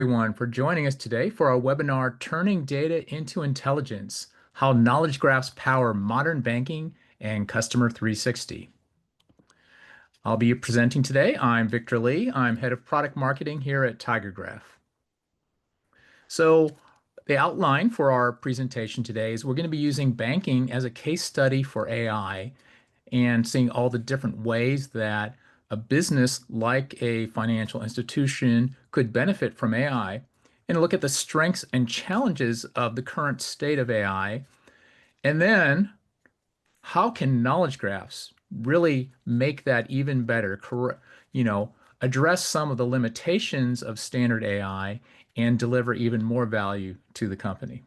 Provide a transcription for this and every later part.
Everyone for joining us today for our webinar, Turning Data into Intelligence, How Knowledge Graphs Power Modern Banking and Customer 360. I'll be presenting today. I'm Victor Lee. I'm Head of Product Marketing here at TigerGraph. So the outline for our presentation today is we're going to be using banking as a case study for AI and seeing all the different ways that a business like a financial institution could benefit from AI, and look at the strengths and challenges of the current state of AI, and then how can knowledge graphs really make that even better, address some of the limitations of standard AI and deliver even more value to the company.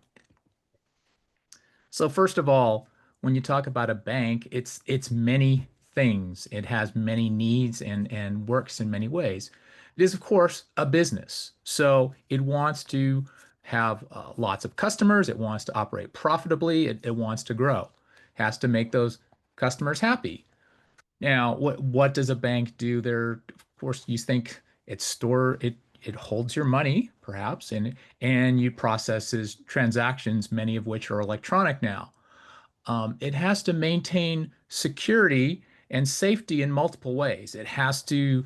So first of all, when you talk about a bank, it's many things. It has many needs and works in many ways. It is, of course, a business. So it wants to have lots of customers. It wants to operate profitably. It wants to grow. Has to make those customers happy. Now, what does a bank do? There, of course, you think it holds your money, perhaps, and you processes transactions, many of which are electronic now. It has to maintain security and safety in multiple ways. It has to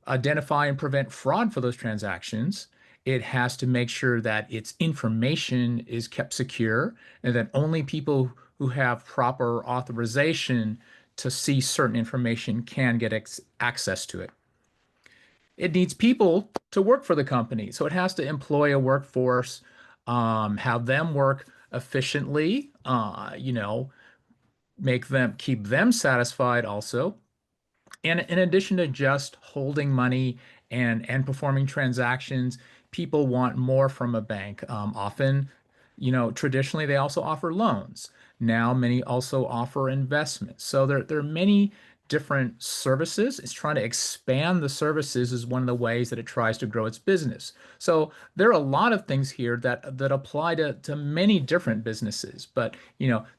identify and prevent fraud for those transactions. It has to make sure that its information is kept secure and that only people who have proper authorization to see certain information can get access to it. It needs people to work for the company. So it has to employ a workforce, have them work efficiently, keep them satisfied also. And in addition to just holding money and performing transactions, people want more from a bank. Often, traditionally they also offer loans. Now many also offer investments. So there are many different services. It's trying to expand the services is one of the ways that it tries to grow its business. So there are a lot of things here that apply to many different businesses. But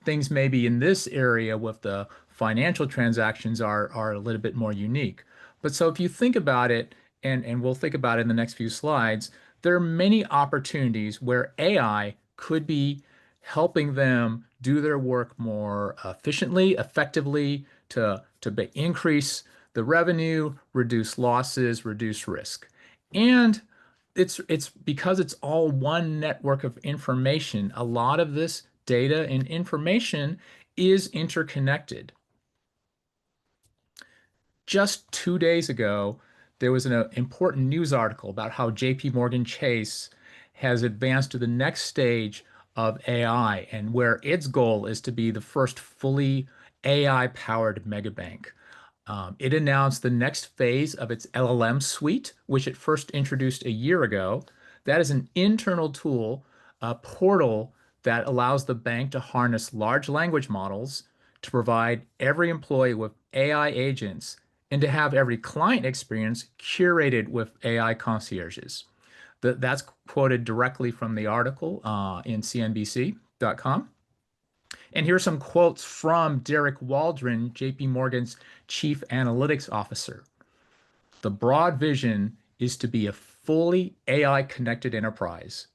things maybe in this area with the financial transactions are a little bit more unique. But so if you think about it, and we'll think about it in the next few slides, there are many opportunities where AI could be helping them do their work more efficiently, effectively, to increase the revenue, reduce losses, reduce risk. And it's because it's all one network of information. A lot of this data and information is interconnected. Just 2 days ago, there was an important news article about how JP Morgan Chase has advanced to the next stage of AI and where its goal is to be the first fully AI-powered megabank. It announced the next phase of its LLM suite, which it first introduced a year ago. That is an internal tool, a portal that allows the bank to harness large language models to provide every employee with AI agents and to have every client experience curated with AI concierges. That's quoted directly from the article in CNBC.com. And here's some quotes from Derek Waldron, JP Morgan's Chief Analytics Officer. The broad vision is to be a fully AI connected enterprise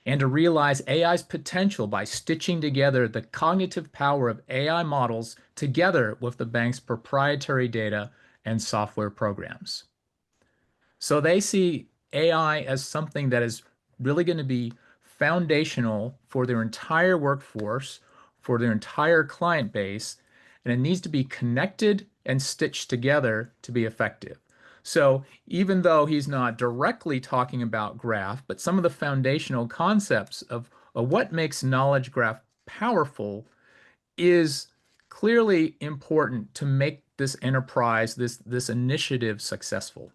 and to realize AI's potential by stitching together the cognitive power of AI models together with the bank's proprietary data and software programs. So they see AI as something that is really going to be foundational for their entire workforce, for their entire client base, and it needs to be connected and stitched together to be effective. So even though he's not directly talking about graph, but some of the foundational concepts of what makes knowledge graph powerful is clearly important to make this enterprise, this initiative successful.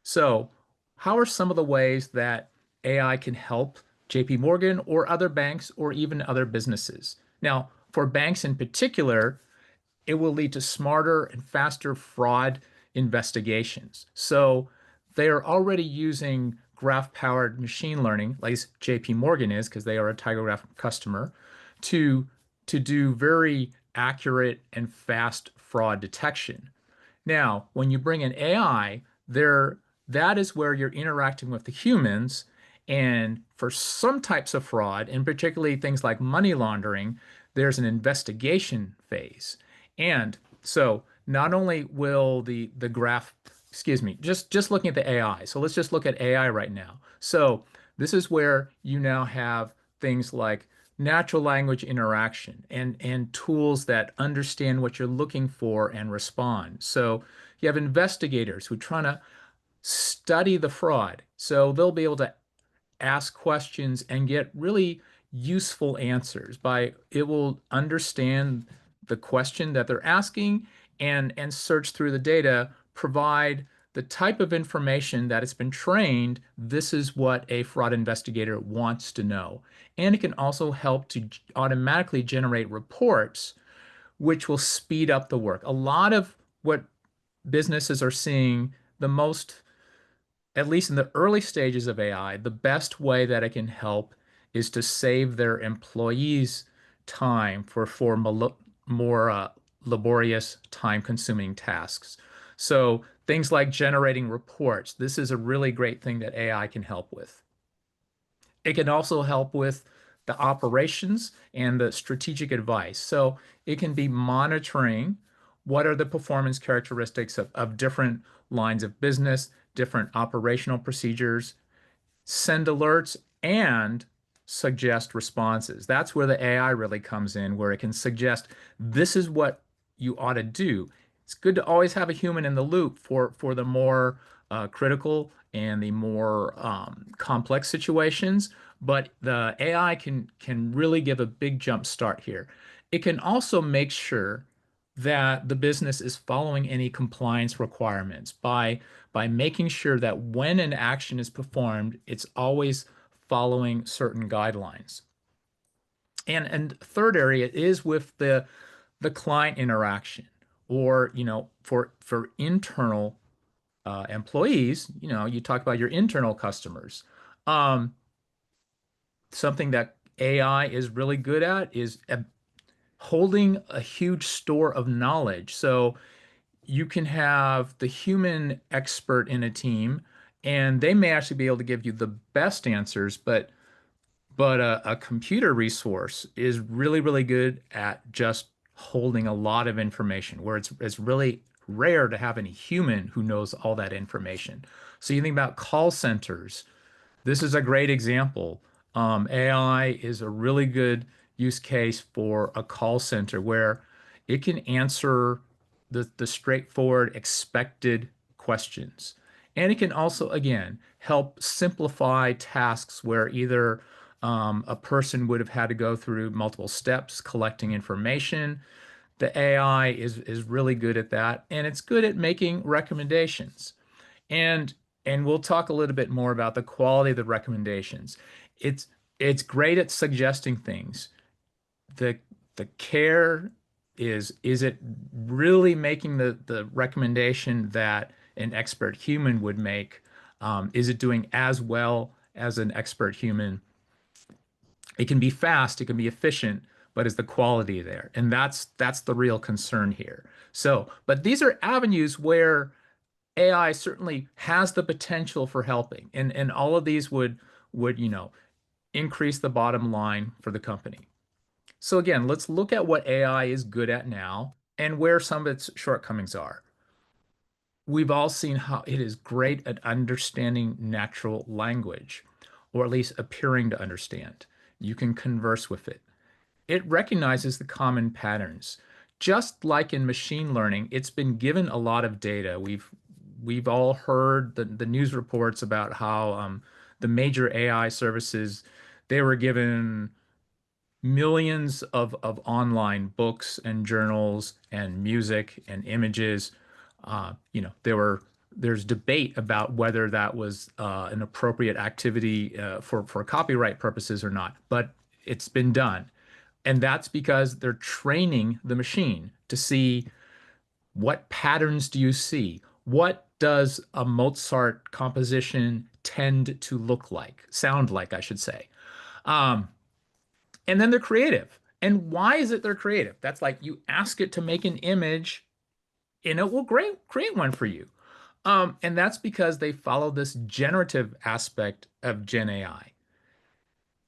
So how are some of the ways that AI can help JP Morgan or other banks or even other businesses? Now, for banks in particular, it will lead to smarter and faster fraud investigations. So they are already using graph-powered machine learning, like JP Morgan is, because they are a TigerGraph customer, to do very accurate and fast fraud detection. Now, when you bring in AI, that is where you're interacting with the humans. And for some types of fraud, and particularly things like money laundering, there's an investigation phase. And so not only will the graph, excuse me, just looking at the AI. So let's just look at AI right now. So this is where you now have things like natural language interaction and tools that understand what you're looking for and respond. So you have investigators who are trying to study the fraud. So they'll be able to ask questions and get really useful answers by it will understand the question that they're asking and search through the data, provide the type of information that it's been trained. This is what a fraud investigator wants to know. And it can also help to automatically generate reports, which will speed up the work. A lot of what businesses are seeing the most, at least in the early stages of AI, the best way that it can help is to save their employees time for more laborious, time-consuming tasks. So things like generating reports, this is a really great thing that AI can help with. It can also help with the operations and the strategic advice. So it can be monitoring what are the performance characteristics of different lines of business, different operational procedures, send alerts, and suggest responses. That's where the AI really comes in, where it can suggest this is what you ought to do. It's good to always have a human in the loop for the more critical and the more complex situations, but the AI can really give a big jump start here. It can also make sure that the business is following any compliance requirements by making sure that when an action is performed, it's always following certain guidelines. And third area is with the client interaction, or for internal employees. You talk about your internal customers. Um, Something that AI is really good at is holding a huge store of knowledge. So you can have the human expert in a team, and they may actually be able to give you the best answers, but a computer resource is really, really good at just holding a lot of information, where it's really rare to have any human who knows all that information. So you think about call centers. This is a great example. AI is a really good use case for a call center where it can answer the straightforward expected questions. And it can also, again, help simplify tasks where either a person would have had to go through multiple steps collecting information. The AI is really good at that, and it's good at making recommendations. And and we'll talk a little bit more about the quality of the recommendations. It's it's great at suggesting things. The the care is it really making the recommendation that an expert human would make? Is it doing as well as an expert human? It can be fast, it can be efficient, but is the quality there? And that's the real concern here. So, but these are avenues where AI certainly has the potential for helping, and all of these would increase the bottom line for the company. So again, let's look at what AI is good at now and where some of its shortcomings are. We've all seen how it is great at understanding natural language, or at least appearing to understand. You can converse with it. It recognizes the common patterns. Just like in machine learning, it's been given a lot of data. We've all heard the news reports about how the major AI services, they were given millions of online books and journals and music and images. There's debate about whether that was an appropriate activity for copyright purposes or not, but it's been done. And that's because they're training the machine to see what patterns do you see? What does a Mozart composition tend to look like, sound like, I should say. Um, and then they're creative. And why is it they're creative? That's like you ask it to make an image and it will create one for you. And that's because they follow this generative aspect of Gen AI.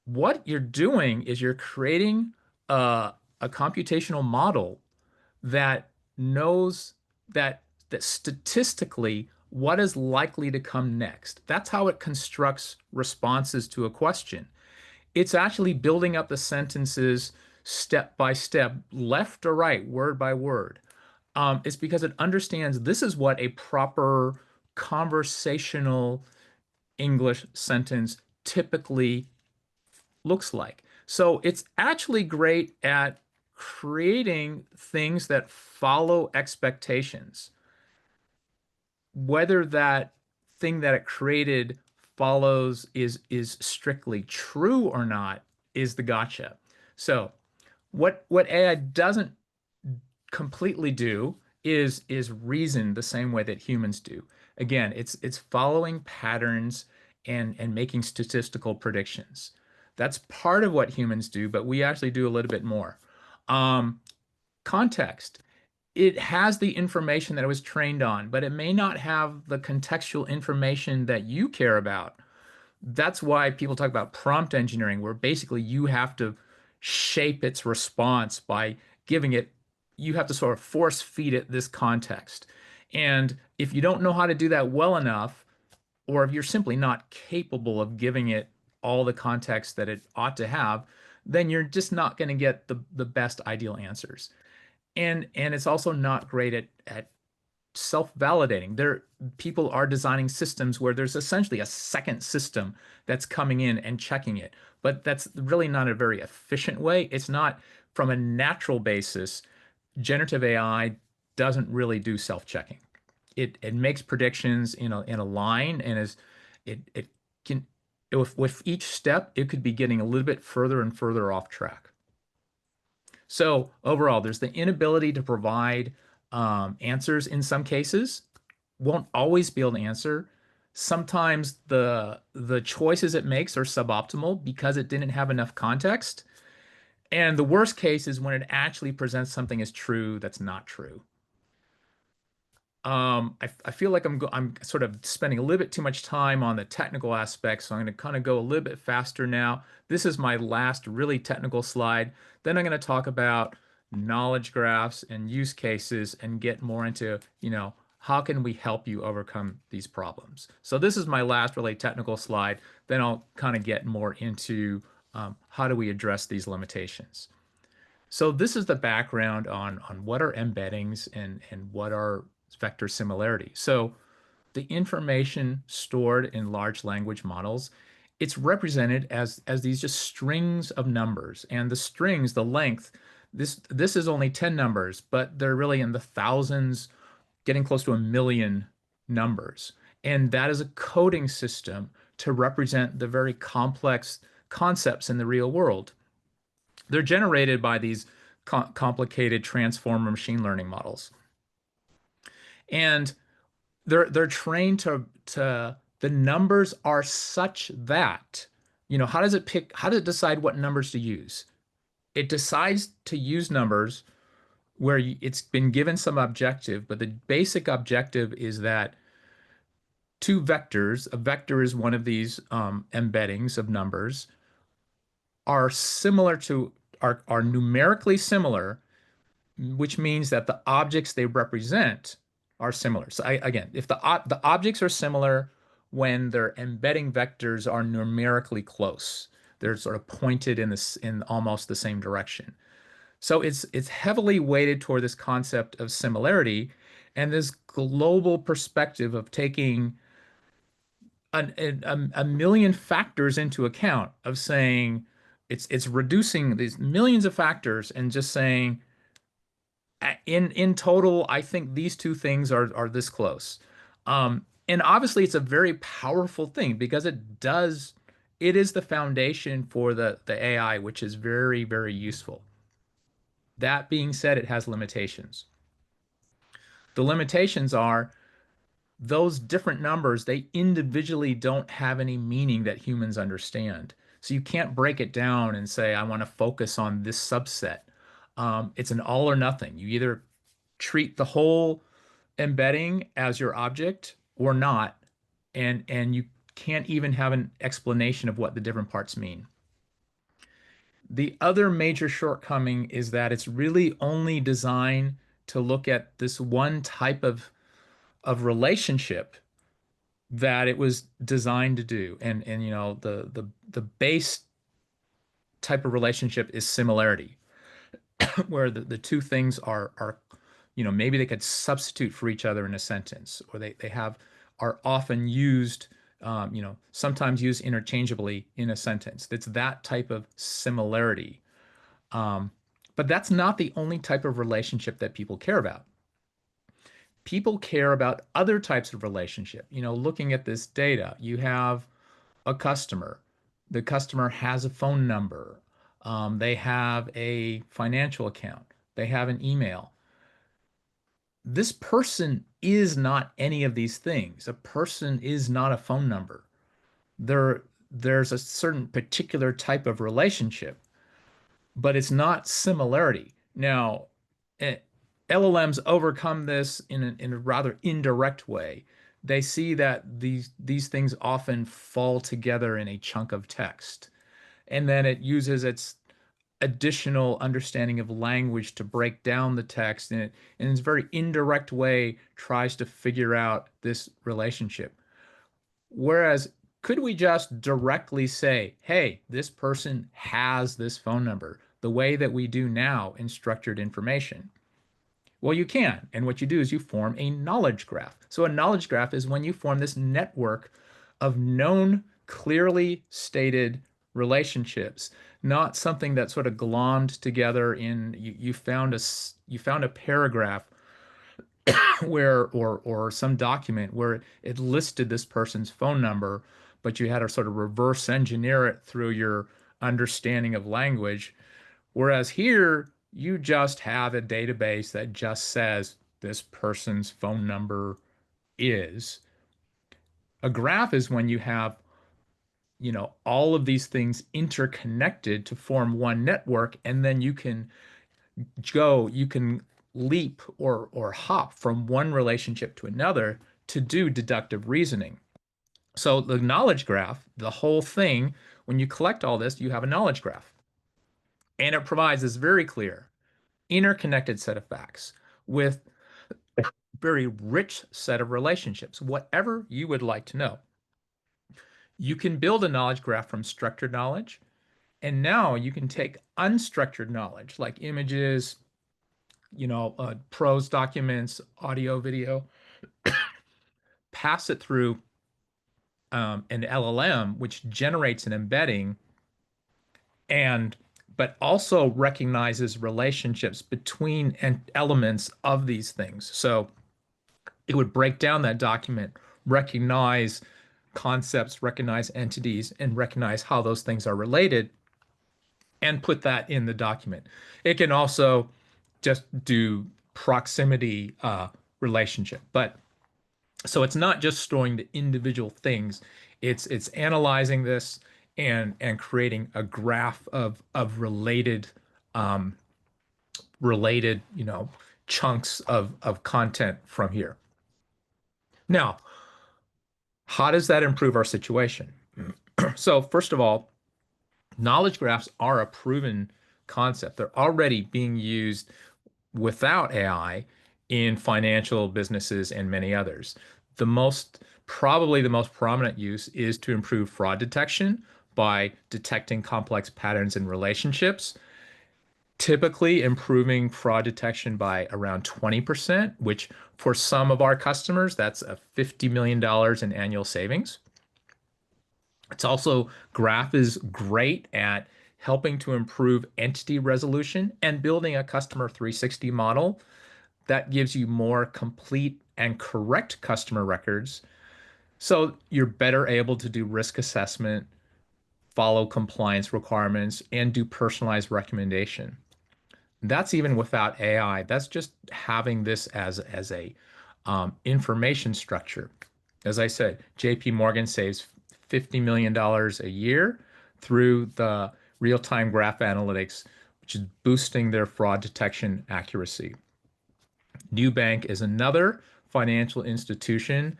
What you're doing is you're creating a computational model that knows that statistically what is likely to come next. That's how it constructs responses to a question. It's actually building up the sentences step by step, left or right, word by word. It's because it understands this is what a proper conversational English sentence typically looks like. So it's actually great at creating things that follow expectations. Whether that thing that it created follows is strictly true or not is the gotcha. So what AI doesn't completely do is reason the same way that humans do. Again, it's following patterns and making statistical predictions. That's part of what humans do, but we actually do a little bit more. Um, Context. It has the information that it was trained on, but it may not have the contextual information that you care about. That's why people talk about prompt engineering, where basically you have to shape its response by giving it, you have to sort of force feed it this context. And if you don't know how to do that well enough, or if you're simply not capable of giving it all the context that it ought to have, then you're just not going to get the best ideal answers. And it's also not great at self-validating. There, people are designing systems where there's essentially a second system that's coming in and checking it, but that's really not a very efficient way. It's not from a natural basis. Generative AI doesn't really do self-checking. It makes predictions in a line and is it can with each step it could be getting a little bit further and further off track. So overall, there's the inability to provide answers in some cases, won't always be able to answer. Sometimes the choices it makes are suboptimal because it didn't have enough context. And the worst case is when it actually presents something as true that's not true. I feel like I'm sort of spending a little bit too much time on the technical aspects, so I'm going to kind of go a little bit faster now. This is my last really technical slide. Then I'm going to talk about knowledge graphs and use cases and get more into, how can we help you overcome these problems? So this is my last really technical slide. Then I'll kind of get more into how do we address these limitations. So this is the background on what are embeddings and what are vector similarity. So the information stored in large language models, it's represented as these just strings of numbers. And the strings, the length, this is only 10 numbers, but they're really in the thousands, getting close to a million numbers. And that is a coding system to represent the very complex concepts in the real world. They're generated by these complicated transformer machine learning models. And they're trained to the numbers are such that, how does it decide what numbers to use? It decides to use numbers where it's been given some objective, but the basic objective is that two vectors, a vector is one of these embeddings of numbers, are similar to are numerically similar, which means that the objects they represent are similar. So again, if the objects are similar when their embedding vectors are numerically close, they're sort of pointed in almost the same direction. So it's heavily weighted toward this concept of similarity and this global perspective of taking a million factors into account of saying it's reducing these millions of factors and just saying in total, I think these two things are this close. And obviously it's a very powerful thing because it is the foundation for the AI, which is very, very useful. That being said, it has limitations. The limitations are those different numbers, they individually don't have any meaning that humans understand. So you can't break it down and say, I want to focus on this subset. It's an all or nothing. You either treat the whole embedding as your object, or not, and you can't even have an explanation of what the different parts mean. The other major shortcoming is that it's really only designed to look at this one type of relationship that it was designed to do. And you know, the base type of relationship is similarity, where the two things are, you know, maybe they could substitute for each other in a sentence, or they have are often used, you know, sometimes used interchangeably in a sentence. It's that type of similarity. Um, but that's not the only type of relationship that people care about. People care about other types of relationship. You know, looking at this data, you have a customer. The customer has a phone number. They have a financial account. They have an email. This person is not any of these things. A person is not a phone number. There's a certain particular type of relationship, but it's not similarity. Now, eh, LLMs overcome this in a rather indirect way. They see that these things often fall together in a chunk of text, and then it uses its additional understanding of language to break down the text, and it in a very indirect way tries to figure out this relationship. Whereas, could we just directly say, hey, this person has this phone number, the way that we do now in structured information? Well, you can. And what you do is you form a knowledge graph. So a knowledge graph is when you form this network of known, clearly stated relationships, not something that sort of glommed together in you found a paragraph where or some document where it listed this person's phone number, but you had to sort of reverse engineer it through your understanding of language. Whereas here, you just have a database that just says this person's phone number is. A graph is when you have, you know, all of these things interconnected to form one network, and then you can leap or hop from one relationship to another to do deductive reasoning. So the knowledge graph, the whole thing, when you collect all this, you have a knowledge graph. And it provides this very clear, interconnected set of facts with very rich set of relationships, whatever you would like to know. You can build a knowledge graph from structured knowledge, and now you can take unstructured knowledge like images, you know, prose documents, audio, video, pass it through an LLM, which generates an embedding and but also recognizes relationships between and elements of these things. So it would break down that document, recognize concepts, recognize entities, and recognize how those things are related, and put that in the document. It can also just do proximity relationship, but so it's not just storing the individual things. It's analyzing this and creating a graph of related, you know, chunks of content from here. Now, how does that improve our situation? So, first of all, knowledge graphs are a proven concept. They're already being used without AI in financial businesses and many others. Probably the most prominent use is to improve fraud detection by detecting complex patterns in relationships, typically improving fraud detection by around 20%, which for some of our customers, that's a $50 million in annual savings. It's also, Graph is great at helping to improve entity resolution and building a customer 360 model that gives you more complete and correct customer records. So you're better able to do risk assessment, follow compliance requirements, and do personalized recommendation. That's even without AI. That's just having this as a information structure. As I said, JP Morgan saves $50 million a year through the real-time graph analytics, which is boosting their fraud detection accuracy. New Bank is another financial institution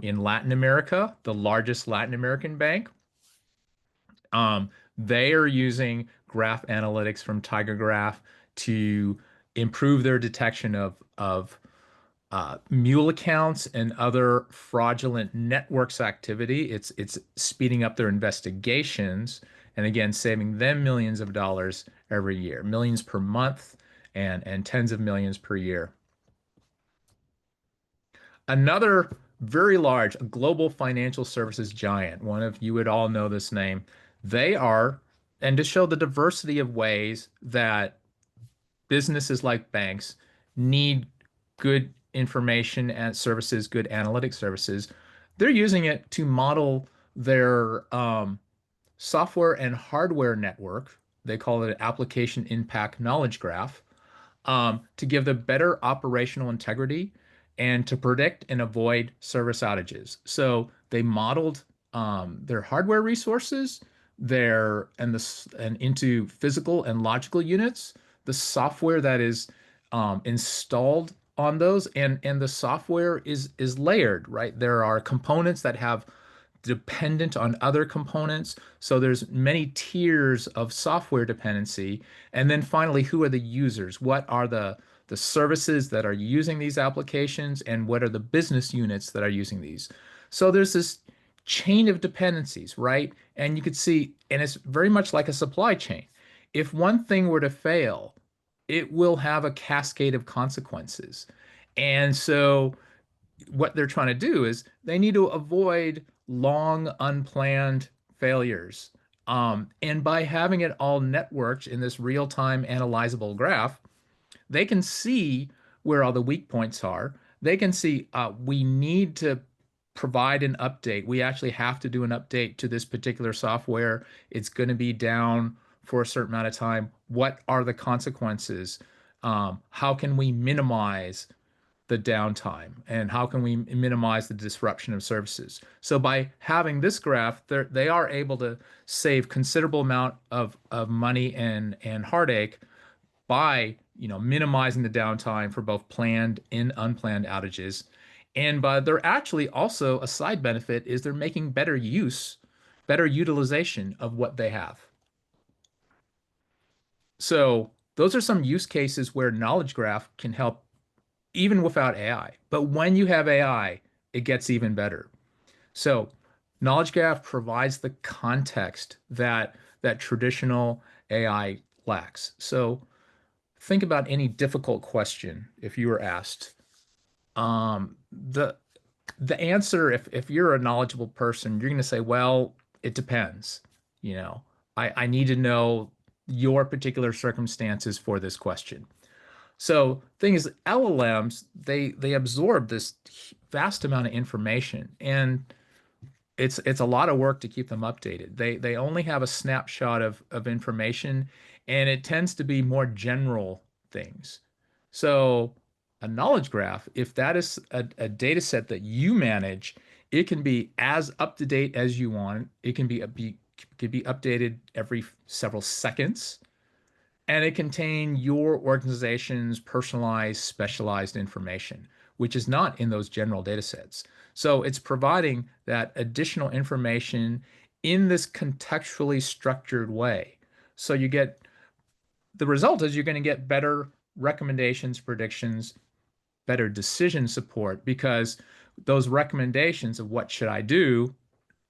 In Latin America, the largest Latin American bank, they are using graph analytics from TigerGraph to improve their detection of mule accounts and other fraudulent networks activity. It's speeding up their investigations and again saving them millions of dollars every year, millions per month and tens of millions per year. Another very large global financial services giant, one of you would all know this name. They are, and to show the diversity of ways that businesses like banks need good information and services, good analytic services. They're using it to model their software and hardware network. They call it an application impact knowledge graph to give them better operational integrity and to predict and avoid service outages. So they modeled their hardware resources, and into physical and logical units, the software that is installed on those, and the software is layered, right? There are components that have dependent on other components. So there's many tiers of software dependency. And then finally, who are the users? What are the services that are using these applications, and what are the business units that are using these? So there's this chain of dependencies, right? And you could see, and it's very much like a supply chain. If one thing were to fail, it will have a cascade of consequences. And so what they're trying to do is they need to avoid long unplanned failures. And by having it all networked in this real-time analyzable graph, they can see where all the weak points are. They can see we need to provide an update. We actually have to do an update to this particular software. It's going to be down for a certain amount of time. What are the consequences? How can we minimize the downtime, and how can we minimize the disruption of services? So by having this graph, they are able to save considerable amount of money and heartache by minimizing the downtime for both planned and unplanned outages. And they're actually also, a side benefit is they're making better utilization of what they have. So those are some use cases where knowledge graph can help even without AI. But when you have AI, it gets even better. So knowledge graph provides the context that traditional AI lacks. So think about any difficult question if you were asked. The answer, if you're a knowledgeable person, you're going to say, well, it depends. You know, I need to know your particular circumstances for this question. So thing is, LLMs, they absorb this vast amount of information, and it's a lot of work to keep them updated. They only have a snapshot of information, and it tends to be more general things. So a knowledge graph, if that is a data set that you manage, it can be as up to date as you want. It can be updated every several seconds, and it contain your organization's personalized, specialized information, which is not in those general data sets. So it's providing that additional information in this contextually structured way. So the result is you're going to get better recommendations, predictions, better decision support, because those recommendations of what should I do,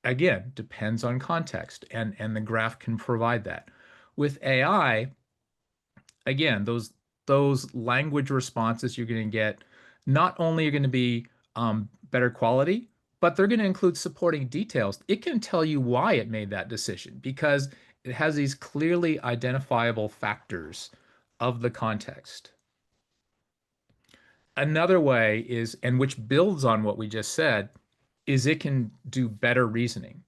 again, depends on context, and the graph can provide that. With AI, again, those language responses you're going to get not only are going to be better quality, but they're going to include supporting details. It can tell you why it made that decision because it has these clearly identifiable factors of the context. Another way is, and which builds on what we just said, is it can do better reasoning.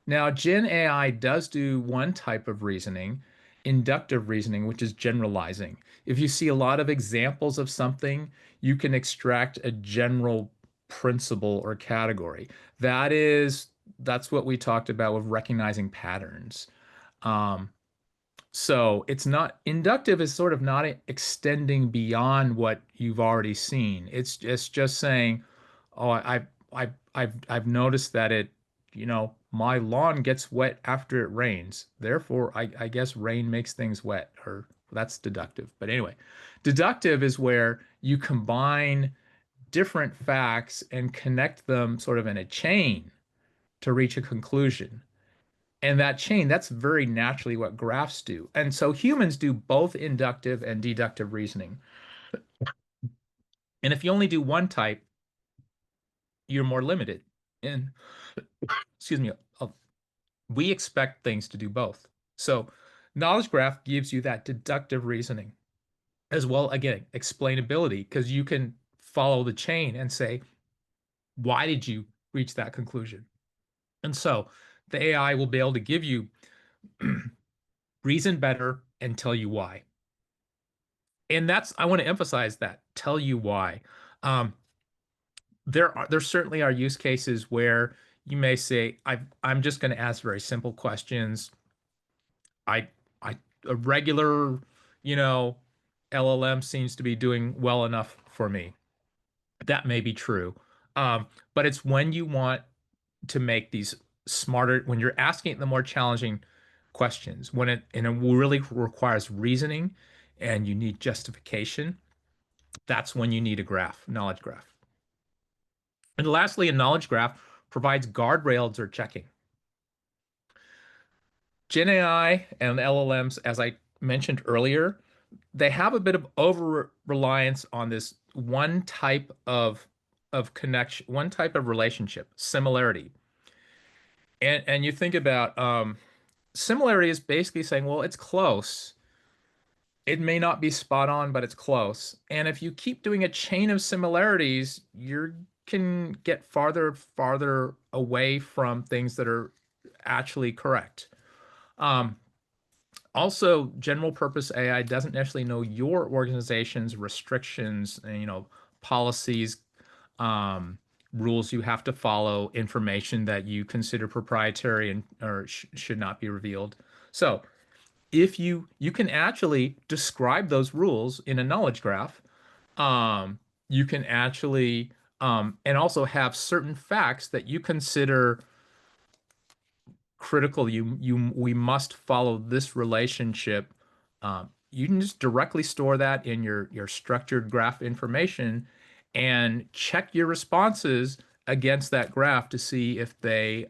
Now, Gen AI does do one type of reasoning, inductive reasoning, which is generalizing. If you see a lot of examples of something, you can extract a general principle or category. That's what we talked about with recognizing patterns. Um, so it's not inductive is sort of not extending beyond what you've already seen. It's just saying, oh, I've noticed that my lawn gets wet after it rains. Therefore, I guess rain makes things wet, or that's deductive. But anyway, deductive is where you combine different facts and connect them sort of in a chain to reach a conclusion. And that chain, that's very naturally what graphs do. And so humans do both inductive and deductive reasoning. And if you only do one type, you're more limited. And excuse me, we expect things to do both. So knowledge graph gives you that deductive reasoning as well, again, explainability, because you can follow the chain and say, why did you reach that conclusion? And so the AI will be able to give you reason better and tell you why. And that's, I want to emphasize that, tell you why. Um, there certainly are use cases where you may say, I'm just going to ask very simple questions. I I a regular, you know, LLM seems to be doing well enough for me. That may be true. But it's when you want to make these smarter, when you're asking the more challenging questions, when it really requires reasoning and you need justification, that's when you need a graph, knowledge graph. And lastly, a knowledge graph provides guardrails or checking. Gen AI and LLMs, as I mentioned earlier, they have a bit of over reliance on this one type of connection, one type of relationship, similarity. And you think about similarity is basically saying, well, it's close. It may not be spot on, but it's close. And if you keep doing a chain of similarities, you can get farther away from things that are actually correct. Um, Also, general purpose AI doesn't necessarily know your organization's restrictions and, policies, um, rules you have to follow, information that you consider proprietary and or should not be revealed. So, if you can actually describe those rules in a knowledge graph, you can actually and also have certain facts that you consider critical. We must follow this relationship. You can just directly store that in your structured graph information and check your responses against that graph to see if they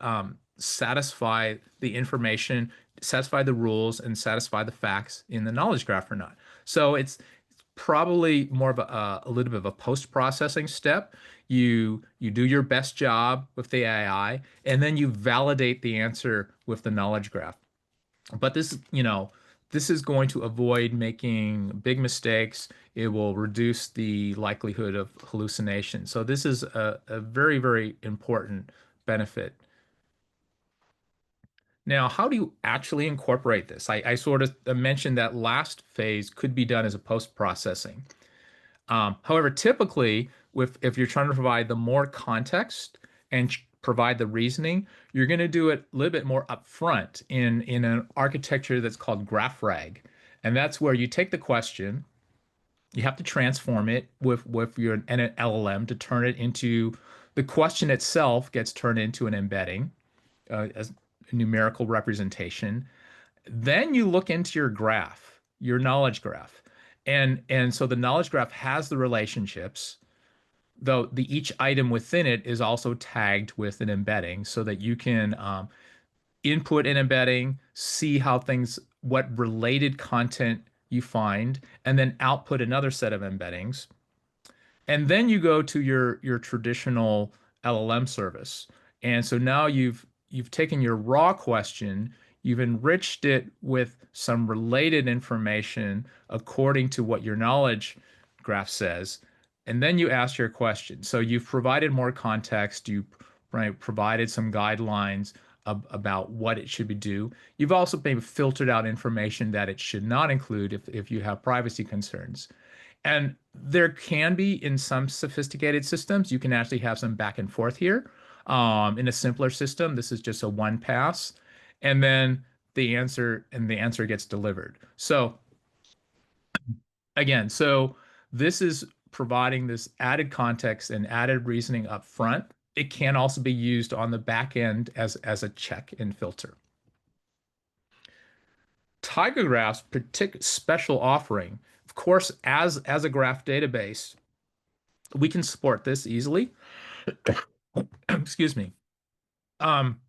satisfy the information, satisfy the rules, and satisfy the facts in the knowledge graph or not. So it's probably more of a little bit of a post-processing step. You do your best job with the AI, and then you validate the answer with the knowledge graph. But this is going to avoid making big mistakes. It will reduce the likelihood of hallucination. So this is a very, very important benefit. Now, how do you actually incorporate this? I sort of mentioned that last phase could be done as a post-processing. However, typically, if you're trying to provide the more context and provide the reasoning, you're going to do it a little bit more upfront in an architecture that's called GraphRAG, and that's where you take the question, you have to transform it with your an LLM to turn it into the question itself gets turned into an embedding as a numerical representation. Then you look into your graph, your knowledge graph. And so the knowledge graph has the relationships, though the each item within it is also tagged with an embedding so that you can input an embedding, see how things, what related content you find, and then output another set of embeddings. And then you go to your traditional LLM service. And so now you've taken your raw question, you've enriched it with some related information according to what your knowledge graph says, and then you ask your question. So you've provided more context, you provided some guidelines about what it should be do. You've also maybe filtered out information that it should not include if you have privacy concerns. And there can be in some sophisticated systems, you can actually have some back and forth here. In a simpler system, this is just a one pass, and then the answer gets delivered. So again, so this is providing this added context and added reasoning up front. it can also be used on the back end as a check and filter. TigerGraph's particular special offering, of course, as a graph database, we can support this easily. Excuse me. Um,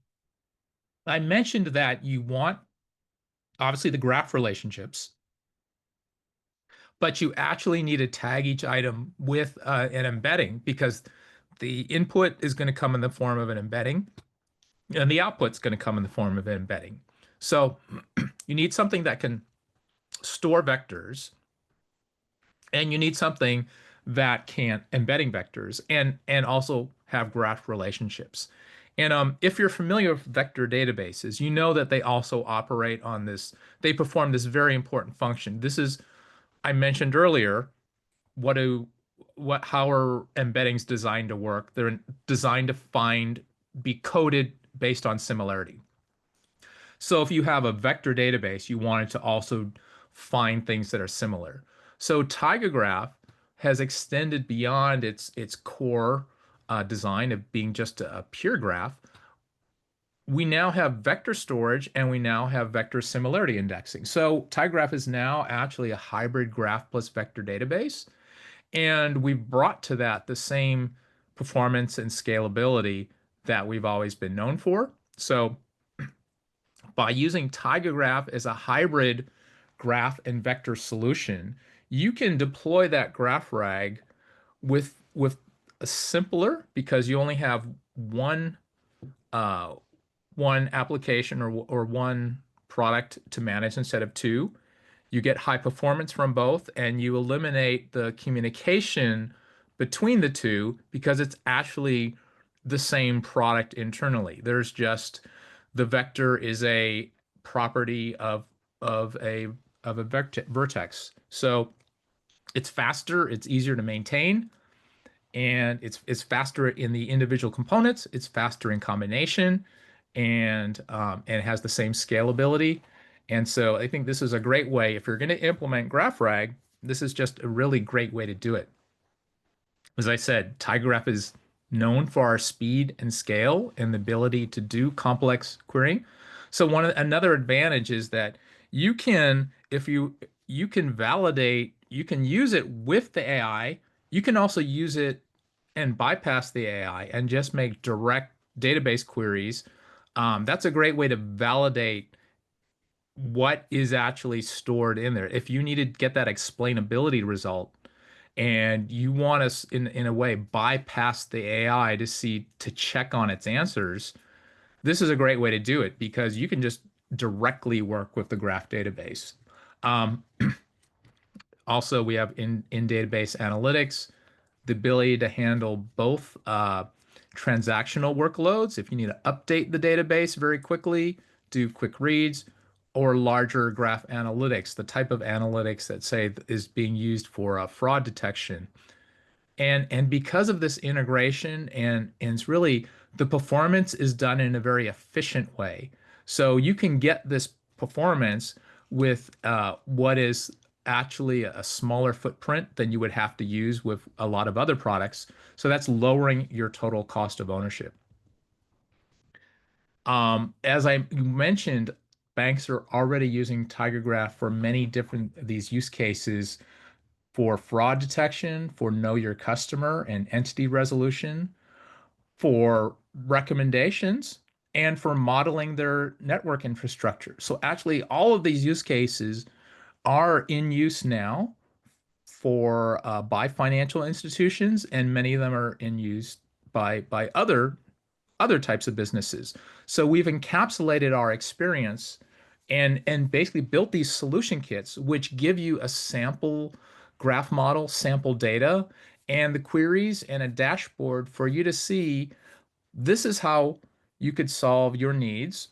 I mentioned that you want obviously the graph relationships, but you actually need to tag each item with an embedding because the input is going to come in the form of an embedding and the output's going to come in the form of an embedding. So you need something that can store vectors, and you need something that can embedding vectors and also have graph relationships. And if you're familiar with vector databases, you know that they also operate on this, they perform this very important function. This is, I mentioned earlier, what do how are embeddings designed to work? They're designed to be coded based on similarity. So if you have a vector database, you want it to also find things that are similar. So TigerGraph has extended beyond its core design of being just a pure graph. We now have vector storage and we now have vector similarity indexing. So TigerGraph is now actually a hybrid graph plus vector database. And we've brought to that the same performance and scalability that we've always been known for. So by using TigerGraph as a hybrid graph and vector solution, you can deploy that GraphRAG with a simpler because you only have uh, one application or one product to manage instead of two. You get high performance from both, and you eliminate the communication between the two because it's actually the same product internally. There's just the vector is a property of a vertex. So it's faster, it's easier to maintain, and it's faster in the individual components. It's faster in combination, and it has the same scalability. And so I think this is a great way if you're going to implement GraphRAG. This is just a really great way to do it. As I said, TigerGraph is known for our speed and scale and the ability to do complex querying. So another advantage is that you can, if you can validate, you can use it with the AI. You can also use it and bypass the AI and just make direct database queries. That's a great way to validate what is actually stored in there. If you need to get that explainability result, and you want to in a way bypass the AI to check on its answers, this is a great way to do it because you can just directly work with the graph database. Um, Also, we have in database analytics the ability to handle both transactional workloads if you need to update the database very quickly, do quick reads, or larger graph analytics, the type of analytics that say is being used for fraud detection. And because of this integration and it's really the performance is done in a very efficient way. So you can get this performance with what is actually a smaller footprint than you would have to use with a lot of other products. So that's lowering your total cost of ownership. As I mentioned, banks are already using TigerGraph for many different these use cases for fraud detection, for know your customer and entity resolution, for recommendations, and for modeling their network infrastructure. So actually, all of these use cases are in use now for by financial institutions, and many of them are in use by other types of businesses. So we've encapsulated our experience and basically built these solution kits, which give you a sample graph model, sample data, and the queries and a dashboard for you to see this is how you could solve your needs,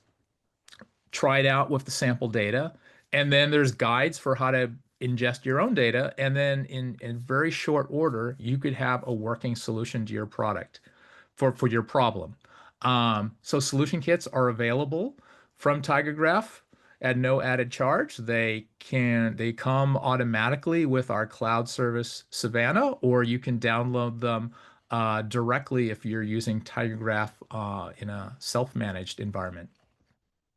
try it out with the sample data, and then there's guides for how to ingest your own data, and then in very short order, you could have a working solution to your product for your problem. So solution kits are available from TigerGraph at no added charge. They come automatically with our cloud service Savannah, or you can download them directly if you're using TigerGraph in a self-managed environment.